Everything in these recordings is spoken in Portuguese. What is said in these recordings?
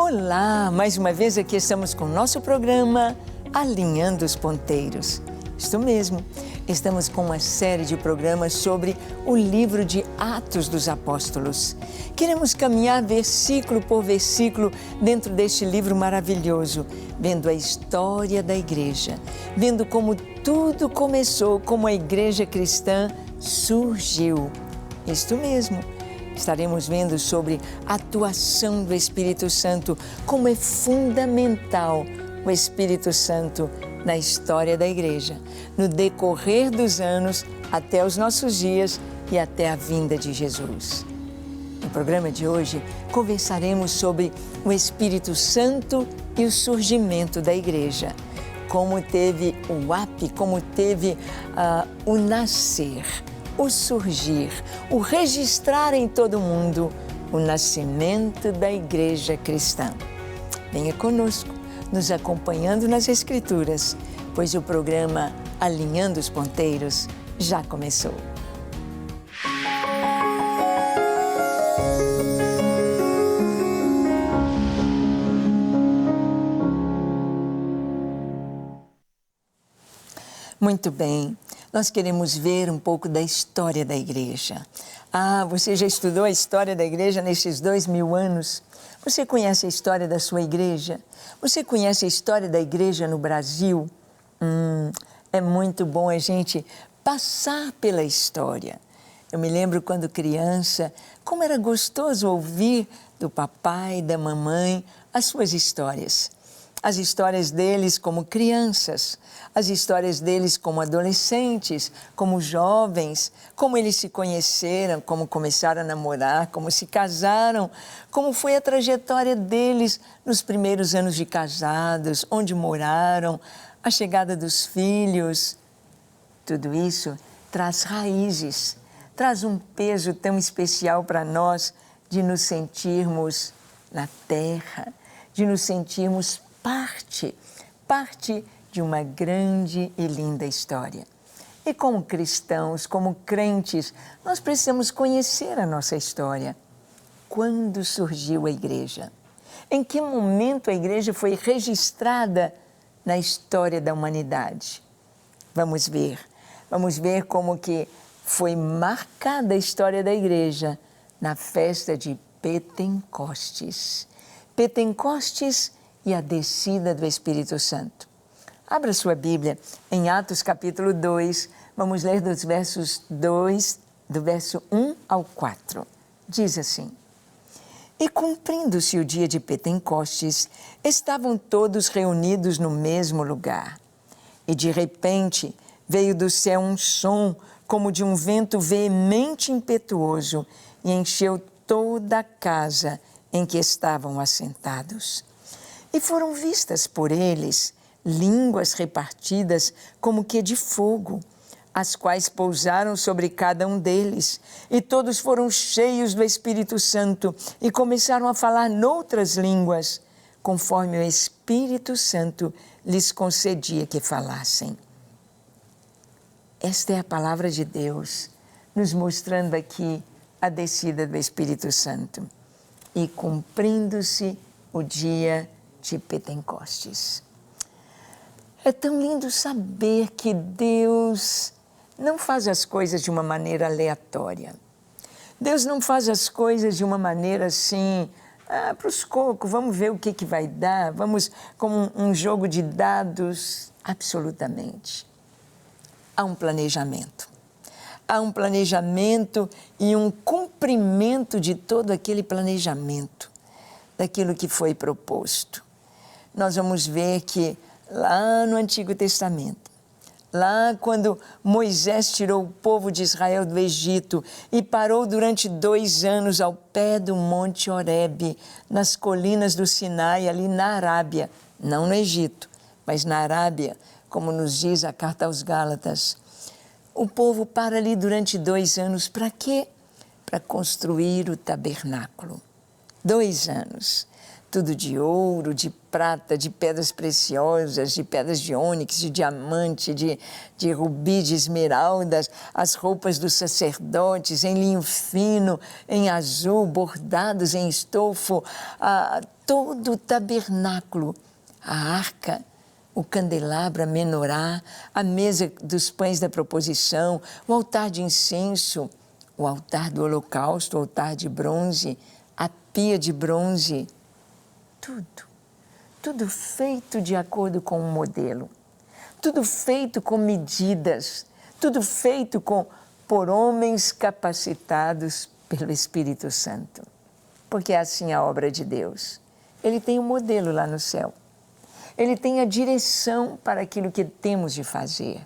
Olá, mais uma vez aqui estamos com o nosso programa Alinhando os Ponteiros. Isto mesmo, estamos com uma série de programas sobre o livro de Atos dos Apóstolos. Queremos caminhar versículo por versículo dentro deste livro maravilhoso, vendo a história da igreja, vendo como tudo começou, como a igreja cristã surgiu. Isto mesmo. Estaremos vendo sobre a atuação do Espírito Santo, como é fundamental o Espírito Santo na história da igreja, no decorrer dos anos, até os nossos dias e até a vinda de Jesus. No programa de hoje, conversaremos sobre o Espírito Santo e o surgimento da igreja, como teve o ápice, como teve o nascer, o surgir, o registrar em todo o mundo o nascimento da igreja cristã. Venha conosco, nos acompanhando nas Escrituras, pois o programa Alinhando os Ponteiros já começou. Muito bem. Nós queremos ver um pouco da história da igreja. Você já estudou a história da igreja nestes 2000 anos? Você conhece a história da sua igreja? Você conhece a história da igreja no Brasil? É muito bom a gente passar pela história. Eu me lembro quando criança, como era gostoso ouvir do papai e da mamãe as suas histórias. As histórias deles como crianças, as histórias deles como adolescentes, como jovens, como eles se conheceram, como começaram a namorar, como se casaram, como foi a trajetória deles nos primeiros anos de casados, onde moraram, a chegada dos filhos. Tudo isso traz raízes, traz um peso tão especial para nós de nos sentirmos na terra, de nos sentirmos parte de uma grande e linda história. E como cristãos, como crentes, nós precisamos conhecer a nossa história. Quando surgiu a igreja? Em que momento a igreja foi registrada na história da humanidade? Vamos ver como que foi marcada a história da igreja na festa de Pentecostes. Pentecostes e a descida do Espírito Santo. Abra sua Bíblia em Atos capítulo 2, vamos ler do verso 1 ao 4. Diz assim: E cumprindo-se o dia de Pentecostes, estavam todos reunidos no mesmo lugar. E de repente veio do céu um som como de um vento veemente e impetuoso e encheu toda a casa em que estavam assentados. E foram vistas por eles línguas repartidas como que de fogo, as quais pousaram sobre cada um deles. E todos foram cheios do Espírito Santo e começaram a falar noutras línguas, conforme o Espírito Santo lhes concedia que falassem. Esta é a palavra de Deus, nos mostrando aqui a descida do Espírito Santo. E cumprindo-se o dia de Pentecostes. É tão lindo saber que Deus não faz as coisas de uma maneira aleatória. Deus não faz as coisas de uma maneira assim, para os cocos, vamos ver o que vai dar, vamos como um jogo de dados. Absolutamente. Há um planejamento. Há um planejamento e um cumprimento de todo aquele planejamento, daquilo que foi proposto. Nós vamos ver que lá no Antigo Testamento, lá quando Moisés tirou o povo de Israel do Egito e parou durante 2 anos ao pé do Monte Horebe, nas colinas do Sinai, ali na Arábia, não no Egito, mas na Arábia, como nos diz a carta aos Gálatas. O povo para ali durante 2 anos, para quê? Para construir o tabernáculo. 2 anos. tudo de ouro, de prata, de pedras preciosas, de pedras de ônix, de diamante, de rubi, de esmeraldas, as roupas dos sacerdotes em linho fino, em azul, bordados em estofo, todo o tabernáculo, a arca, o candelabro, a menorá, a mesa dos pães da proposição, o altar de incenso, o altar do holocausto, o altar de bronze, a pia de bronze, tudo feito de acordo com um modelo, tudo feito com medidas, tudo feito por homens capacitados pelo Espírito Santo. Porque é assim a obra de Deus. Ele tem um modelo lá no céu. Ele tem a direção para aquilo que temos de fazer.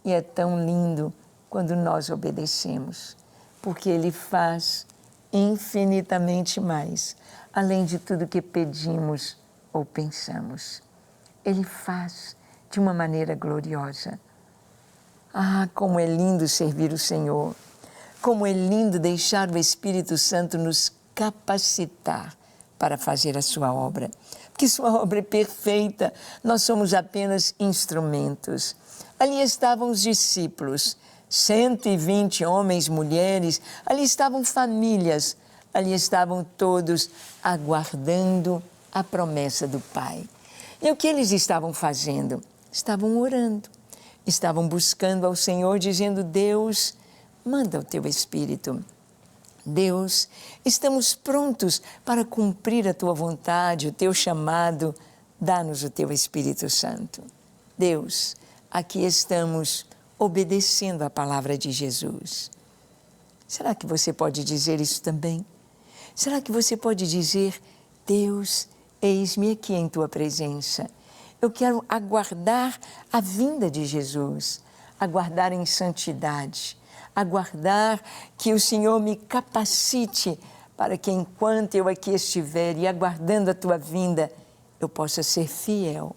E é tão lindo quando nós obedecemos, porque Ele faz infinitamente mais, além de tudo que pedimos ou pensamos. Ele faz de uma maneira gloriosa. Ah, como é lindo servir o Senhor! Como é lindo deixar o Espírito Santo nos capacitar para fazer a sua obra. Porque sua obra é perfeita, nós somos apenas instrumentos. Ali estavam os discípulos, 120 homens, mulheres, ali estavam famílias, ali estavam todos aguardando a promessa do Pai. E o que eles estavam fazendo? Estavam orando, estavam buscando ao Senhor, dizendo: Deus, manda o teu Espírito. Deus, estamos prontos para cumprir a tua vontade, o teu chamado, dá-nos o teu Espírito Santo. Deus, aqui estamos obedecendo a palavra de Jesus. Será que você pode dizer isso também? Será que você pode dizer: Deus, eis-me aqui em tua presença. Eu quero aguardar a vinda de Jesus, aguardar em santidade, aguardar que o Senhor me capacite para que enquanto eu aqui estiver e aguardando a tua vinda, eu possa ser fiel,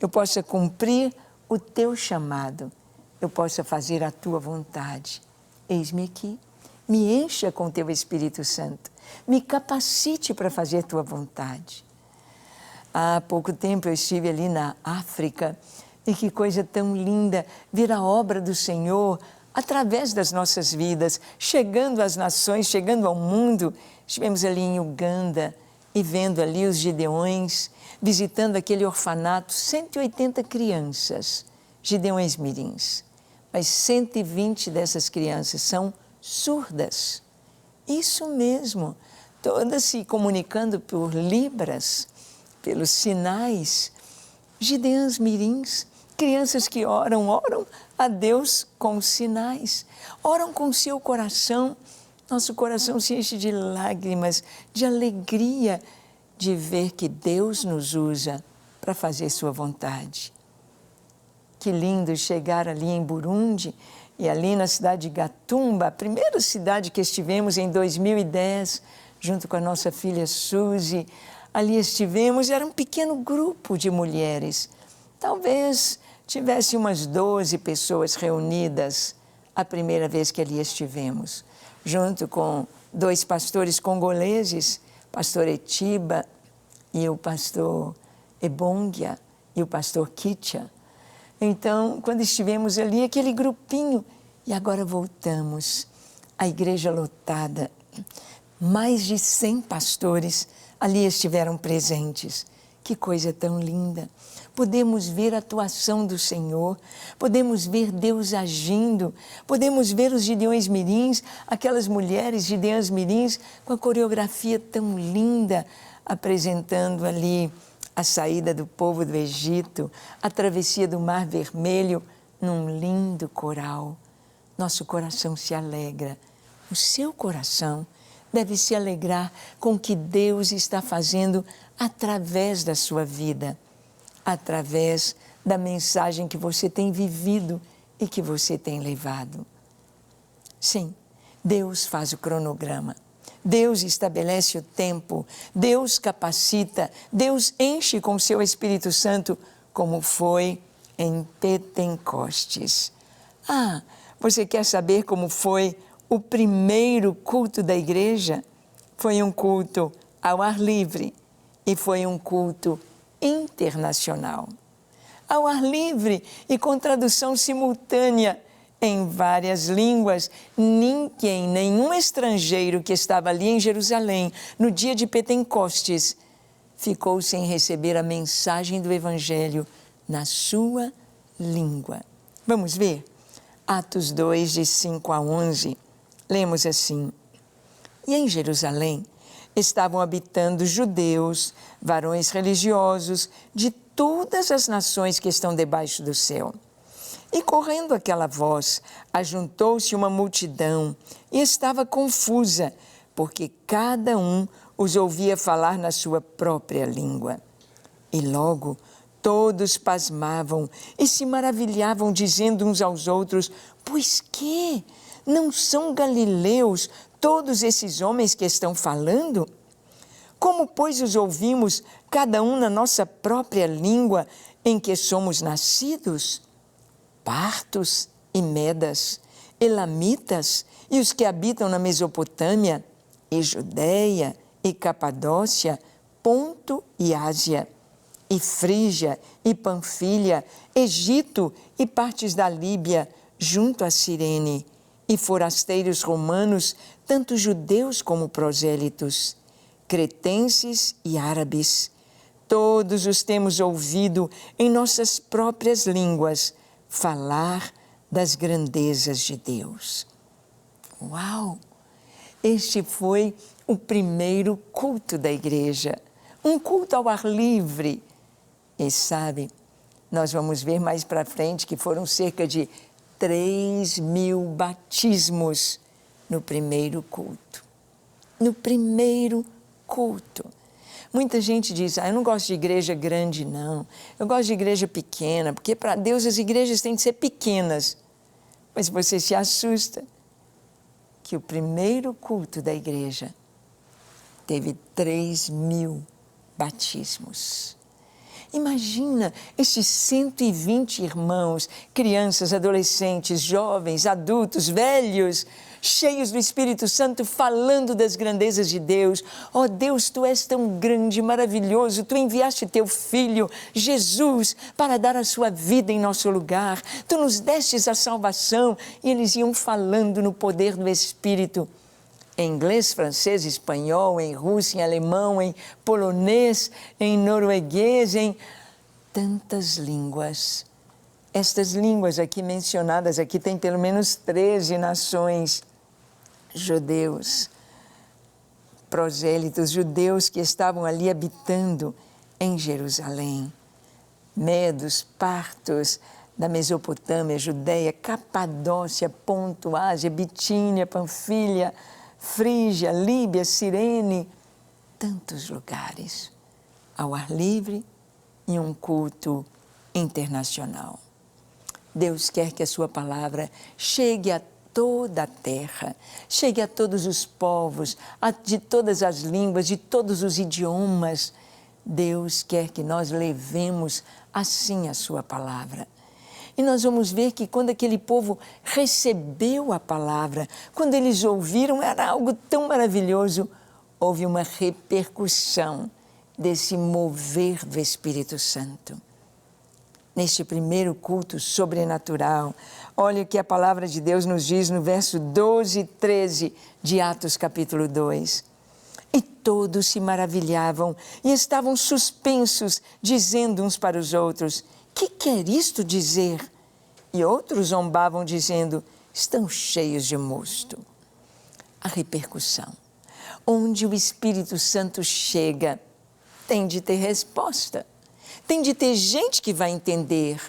eu possa cumprir o teu chamado, eu possa fazer a tua vontade. Eis-me aqui, me encha com teu Espírito Santo, me capacite para fazer a tua vontade. Há pouco tempo eu estive ali na África e que coisa tão linda ver a obra do Senhor através das nossas vidas, chegando às nações, chegando ao mundo. Estivemos ali em Uganda e vendo ali os Gideões, visitando aquele orfanato, 180 crianças, Gideões mirins, mas 120 dessas crianças são surdas. Isso mesmo, todas se comunicando por libras, pelos sinais. Gideões mirins, crianças que oram a Deus com sinais, oram com seu coração. Nosso coração se enche de lágrimas, de alegria de ver que Deus nos usa para fazer sua vontade. Que lindo chegar ali em Burundi e ali na cidade de Gatumba, a primeira cidade que estivemos em 2010, junto com a nossa filha Suzy. Ali estivemos, era um pequeno grupo de mulheres, talvez tivesse umas 12 pessoas reunidas a primeira vez que ali estivemos, junto com 2 pastores congoleses, pastor Etiba e o pastor Ebongia e o pastor Kitia. Então, quando estivemos ali, aquele grupinho, e agora voltamos, a igreja lotada, mais de 100 pastores ali estiveram presentes. Que coisa tão linda! Podemos ver a atuação do Senhor, podemos ver Deus agindo, podemos ver os Gideões mirins, aquelas mulheres Gideãs mirins com a coreografia tão linda, apresentando ali a saída do povo do Egito, a travessia do Mar Vermelho, num lindo coral. Nosso coração se alegra, o seu coração deve se alegrar com o que Deus está fazendo através da sua vida, através da mensagem que você tem vivido e que você tem levado. Sim, Deus faz o cronograma, Deus estabelece o tempo, Deus capacita, Deus enche com o seu Espírito Santo, como foi em Pentecostes. Ah, você quer saber como foi o primeiro culto da igreja? Foi um culto ao ar livre, e foi um culto internacional. Ao ar livre e com tradução simultânea em várias línguas, ninguém, nenhum estrangeiro que estava ali em Jerusalém no dia de Pentecostes ficou sem receber a mensagem do Evangelho na sua língua. Vamos ver? Atos 2, de 5 a 11, lemos assim: E em Jerusalém estavam habitando judeus, varões religiosos de todas as nações que estão debaixo do céu. E correndo aquela voz, ajuntou-se uma multidão e estava confusa, porque cada um os ouvia falar na sua própria língua. E logo todos pasmavam e se maravilhavam, dizendo uns aos outros: Pois que? Não são galileus todos esses homens que estão falando? Como, pois, os ouvimos, cada um na nossa própria língua em que somos nascidos? Partos e medas, elamitas e os que habitam na Mesopotâmia, e Judeia, e Capadócia, Ponto e Ásia, e Frígia, e Panfilha, Egito e partes da Líbia, junto a Cirene, e forasteiros romanos, tanto judeus como prosélitos, cretenses e árabes. Todos os temos ouvido em nossas próprias línguas falar das grandezas de Deus. Uau! Este foi o primeiro culto da igreja, um culto ao ar livre. E sabe, nós vamos ver mais para frente que foram cerca de 3.000 batismos no primeiro culto. No primeiro culto. Muita gente diz: eu não gosto de igreja grande, não. Eu gosto de igreja pequena, porque para Deus as igrejas têm que ser pequenas. Mas você se assusta que o primeiro culto da igreja teve 3.000 batismos. Imagina esses 120 irmãos, crianças, adolescentes, jovens, adultos, velhos, cheios do Espírito Santo, falando das grandezas de Deus. Oh Deus, Tu és tão grande, maravilhoso, Tu enviaste Teu Filho, Jesus, para dar a sua vida em nosso lugar. Tu nos destes a salvação. E eles iam falando no poder do Espírito, em inglês, francês, espanhol, em russo, em alemão, em polonês, em norueguês, em tantas línguas. Estas línguas aqui mencionadas, aqui tem pelo menos 13 nações. Judeus, prosélitos, judeus que estavam ali habitando em Jerusalém. Medos, partos da Mesopotâmia, Judeia, Capadócia, Ponto, Ásia, Bitínia, Panfilha, Frígia, Líbia, Cirene, tantos lugares, ao ar livre e um culto internacional. Deus quer que a sua palavra chegue a toda a terra, chegue a todos os povos, de todas as línguas, de todos os idiomas. Deus quer que nós levemos assim a sua palavra. E nós vamos ver que quando aquele povo recebeu a palavra, quando eles ouviram, era algo tão maravilhoso, houve uma repercussão desse mover do Espírito Santo. Neste primeiro culto sobrenatural, olha o que a palavra de Deus nos diz no verso 12 e 13 de Atos capítulo 2. E todos se maravilhavam e estavam suspensos, dizendo uns para os outros: que quer isto dizer? E outros zombavam, dizendo: estão cheios de mosto. A repercussão. Onde o Espírito Santo chega, tem de ter resposta. Tem de ter gente que vai entender,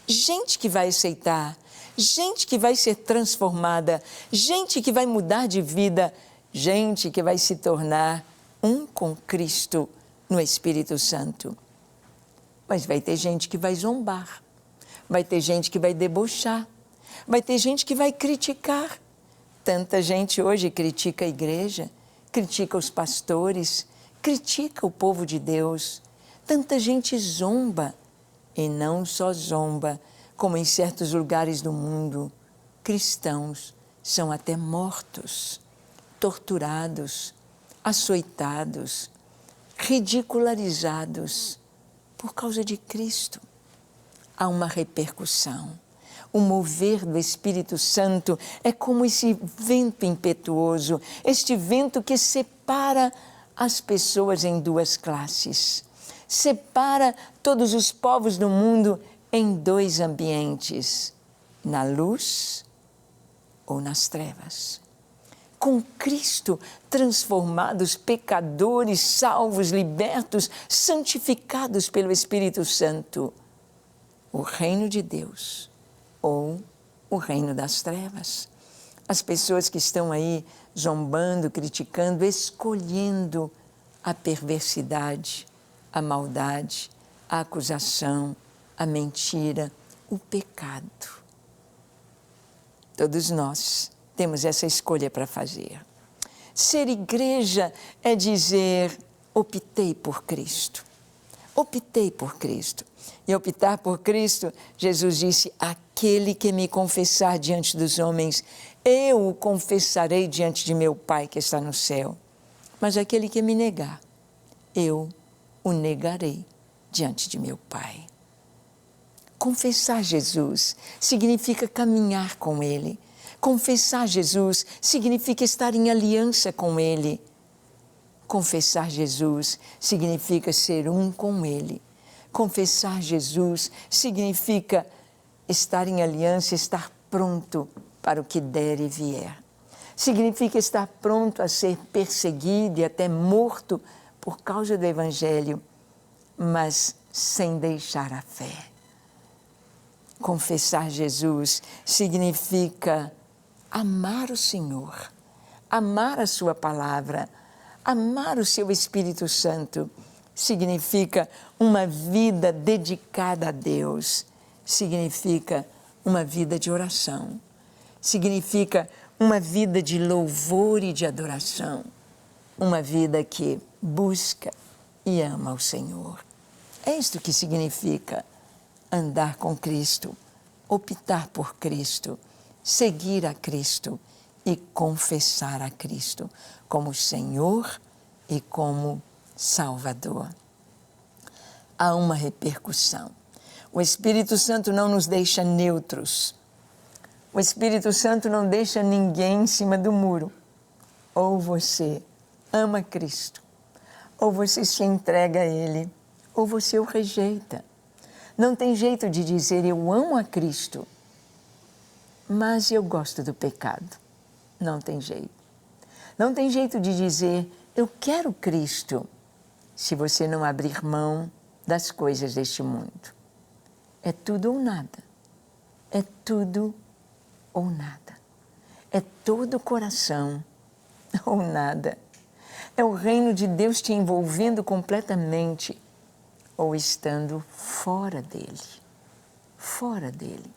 gente que vai aceitar, gente que vai ser transformada, gente que vai mudar de vida, gente que vai se tornar um com Cristo no Espírito Santo. Mas vai ter gente que vai zombar, vai ter gente que vai debochar, vai ter gente que vai criticar. Tanta gente hoje critica a igreja, critica os pastores, critica o povo de Deus. Tanta gente zomba, e não só zomba, como em certos lugares do mundo, cristãos são até mortos, torturados, açoitados, ridicularizados por causa de Cristo. Há uma repercussão. O mover do Espírito Santo é como esse vento impetuoso, este vento que separa as pessoas em duas classes, separa todos os povos do mundo em dois ambientes, na luz ou nas trevas. Com Cristo, transformados, pecadores, salvos, libertos, santificados pelo Espírito Santo, o reino de Deus ou o reino das trevas. As pessoas que estão aí zombando, criticando, escolhendo a perversidade, a maldade, a acusação, a mentira, o pecado. Todos nós temos essa escolha para fazer. Ser igreja é dizer, optei por Cristo. Optei por Cristo. E optar por Cristo, Jesus disse, aquele que me confessar diante dos homens, eu o confessarei diante de meu Pai que está no céu. Mas aquele que me negar, eu o negarei diante de meu Pai. Confessar Jesus significa caminhar com Ele. Confessar Jesus significa estar em aliança com Ele. Confessar Jesus significa ser um com Ele. Confessar Jesus significa estar em aliança, estar pronto para o que der e vier. Significa estar pronto a ser perseguido e até morto por causa do Evangelho, mas sem deixar a fé. Confessar Jesus significa amar o Senhor, amar a Sua palavra, amar o Seu Espírito Santo. Significa uma vida dedicada a Deus, significa uma vida de oração, significa uma vida de louvor e de adoração, uma vida que busca e ama o Senhor. É isto que significa andar com Cristo, optar por Cristo, seguir a Cristo e confessar a Cristo como Senhor e como Salvador. Há uma repercussão. O Espírito Santo não nos deixa neutros. O Espírito Santo não deixa ninguém em cima do muro. Ou você ama Cristo, ou você se entrega a Ele, ou você o rejeita. Não tem jeito de dizer eu amo a Cristo, mas eu gosto do pecado. Não tem jeito. Não tem jeito de dizer eu quero Cristo, se você não abrir mão das coisas deste mundo. É tudo ou nada. É tudo ou nada. É todo o coração ou nada. É o reino de Deus te envolvendo completamente ou estando fora dele. Fora dele.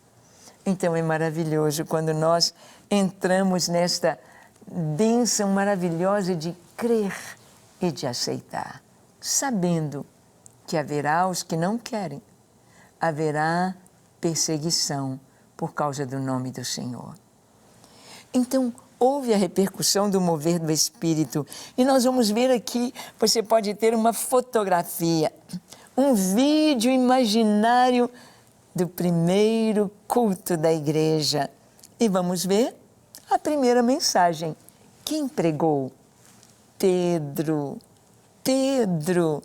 Então é maravilhoso quando nós entramos nesta bênção maravilhosa de crer e de aceitar, sabendo que haverá os que não querem, haverá perseguição por causa do nome do Senhor. Então, houve a repercussão do mover do Espírito e nós vamos ver aqui, você pode ter uma fotografia, um vídeo imaginário do primeiro culto da igreja. E vamos ver a primeira mensagem. Quem pregou? Pedro. Pedro.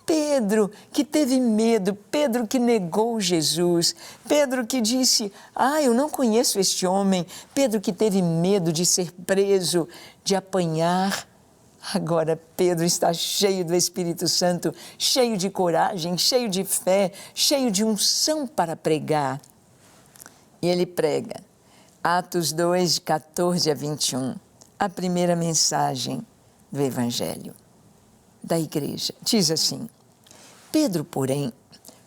Pedro que teve medo, Pedro que negou Jesus, Pedro que disse, eu não conheço este homem, Pedro que teve medo de ser preso, de apanhar. Agora Pedro está cheio do Espírito Santo, cheio de coragem, cheio de fé, cheio de unção para pregar. E ele prega, Atos 2, de 14 a 21, a primeira mensagem do Evangelho da igreja. Diz assim, Pedro, porém,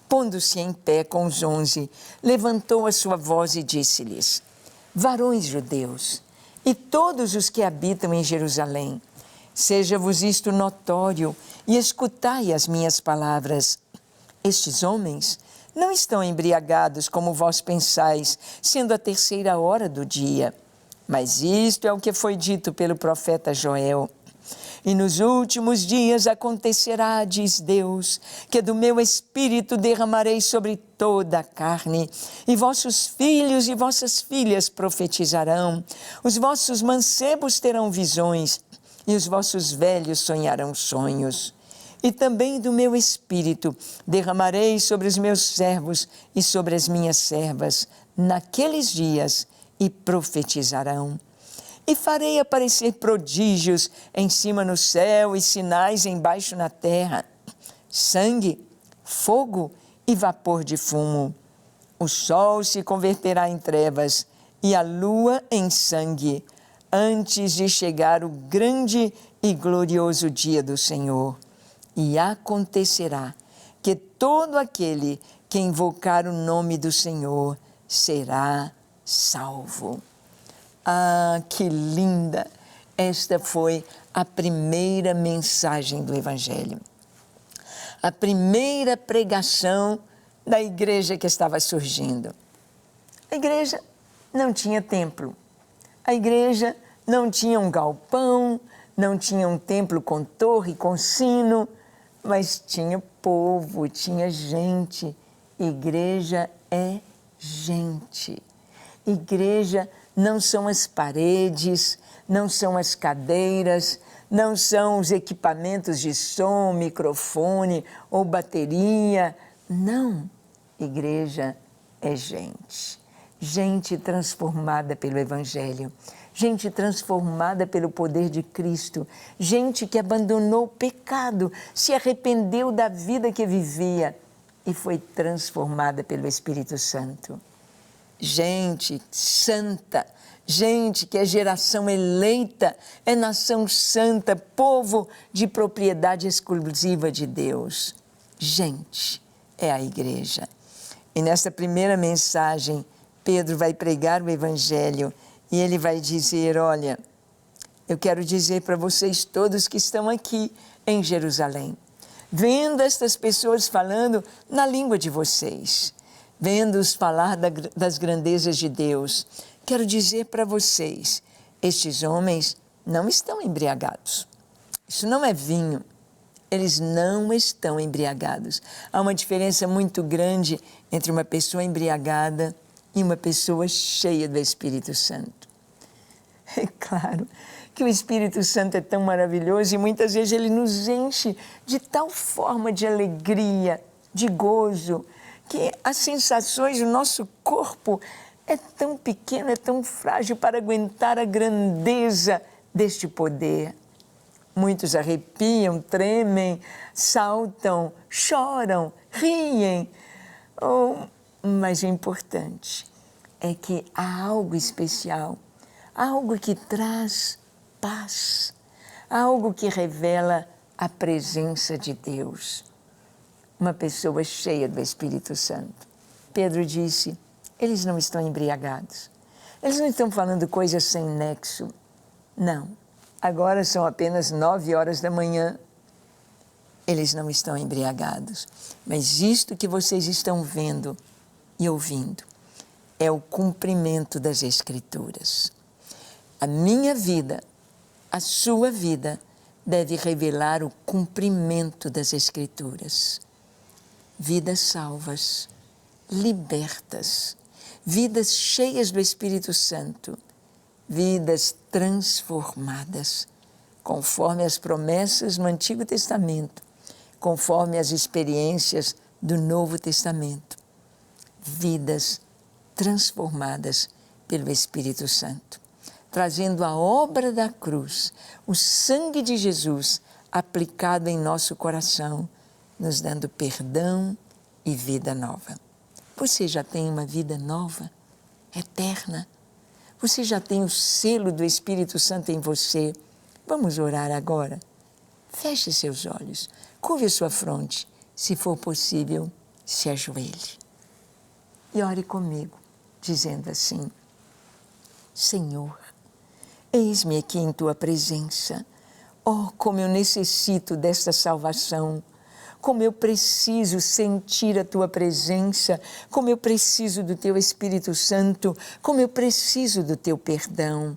pondo-se em pé com os 11, levantou a sua voz e disse-lhes, varões judeus, e todos os que habitam em Jerusalém, seja-vos isto notório e escutai as minhas palavras. Estes homens não estão embriagados como vós pensais, sendo a 3ª hora do dia. Mas isto é o que foi dito pelo profeta Joel. E nos últimos dias acontecerá, diz Deus, que do meu Espírito derramarei sobre toda a carne, e vossos filhos e vossas filhas profetizarão, os vossos mancebos terão visões, e os vossos velhos sonharão sonhos. E também do meu Espírito derramarei sobre os meus servos e sobre as minhas servas naqueles dias, e profetizarão. E farei aparecer prodígios em cima no céu e sinais embaixo na terra, sangue, fogo e vapor de fumo. O sol se converterá em trevas e a lua em sangue, antes de chegar o grande e glorioso dia do Senhor. E acontecerá que todo aquele que invocar o nome do Senhor será salvo. Ah, que linda! Esta foi a primeira mensagem do Evangelho. A primeira pregação da igreja que estava surgindo. A igreja não tinha templo. A igreja não tinha um galpão, não tinha um templo com torre, com sino, mas tinha povo, tinha gente. Igreja é gente. Igreja não são as paredes, não são as cadeiras, não são os equipamentos de som, microfone ou bateria. Não, igreja é gente. Gente transformada pelo Evangelho, gente transformada pelo poder de Cristo, gente que abandonou o pecado, se arrependeu da vida que vivia e foi transformada pelo Espírito Santo. Gente santa, gente que é geração eleita, é nação santa, povo de propriedade exclusiva de Deus. Gente é a igreja. E nesta primeira mensagem, Pedro vai pregar o Evangelho e ele vai dizer, olha, eu quero dizer para vocês todos que estão aqui em Jerusalém, vendo estas pessoas falando na língua de vocês, vendo-os falar das grandezas de Deus, quero dizer para vocês, estes homens não estão embriagados. Isso não é vinho. Eles não estão embriagados. Há uma diferença muito grande entre uma pessoa embriagada e uma pessoa cheia do Espírito Santo. É claro que o Espírito Santo é tão maravilhoso e muitas vezes ele nos enche de tal forma de alegria, de gozo, que as sensações do nosso corpo é tão pequeno, é tão frágil para aguentar a grandeza deste poder. Muitos arrepiam, tremem, saltam, choram, riem. Mas o importante é que há algo especial, algo que traz paz, algo que revela a presença de Deus. Uma pessoa cheia do Espírito Santo. Pedro disse, eles não estão embriagados. Eles não estão falando coisas sem nexo. Não. Agora são apenas 9 horas da manhã. Eles não estão embriagados. Mas isto que vocês estão vendo e ouvindo é o cumprimento das Escrituras. A minha vida, a sua vida, deve revelar o cumprimento das Escrituras. Vidas salvas, libertas, vidas cheias do Espírito Santo, vidas transformadas, conforme as promessas no Antigo Testamento, conforme as experiências do Novo Testamento. Vidas transformadas pelo Espírito Santo, trazendo a obra da cruz, o sangue de Jesus aplicado em nosso coração, nos dando perdão e vida nova. Você já tem uma vida nova, eterna. Você já tem o selo do Espírito Santo em você. Vamos orar agora? Feche seus olhos, curve sua fronte. Se for possível, se ajoelhe. E ore comigo, dizendo assim, Senhor, eis-me aqui em Tua presença. Oh, como eu necessito desta salvação. Como eu preciso sentir a Tua presença, como eu preciso do Teu Espírito Santo, como eu preciso do Teu perdão.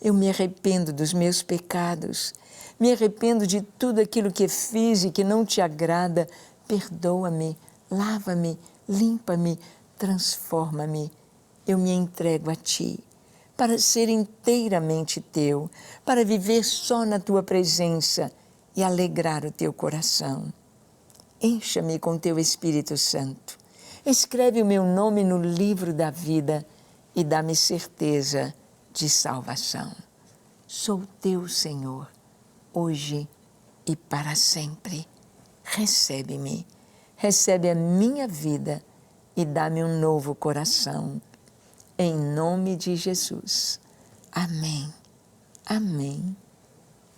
Eu me arrependo dos meus pecados, Me arrependo de tudo aquilo que fiz e que não te agrada. Perdoa-me, lava-me, limpa-me, transforma-me. Eu me entrego a Ti, para ser inteiramente Teu, para viver só na Tua presença e alegrar o Teu coração. Encha-me com Teu Espírito Santo. Escreve o meu nome no livro da vida e dá-me certeza de salvação. Sou Teu, Senhor, hoje e para sempre. Recebe-me, recebe a minha vida e dá-me um novo coração. Em nome de Jesus. Amém, amém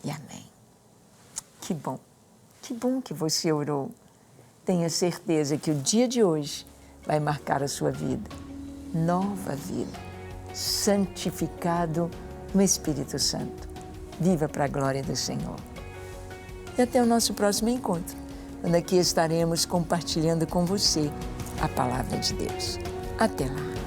e amém. Que bom que você orou. Tenha certeza que o dia de hoje vai marcar a sua vida. Nova vida, santificado no Espírito Santo. Viva para a glória do Senhor. E até o nosso próximo encontro, quando aqui estaremos compartilhando com você a palavra de Deus. Até lá.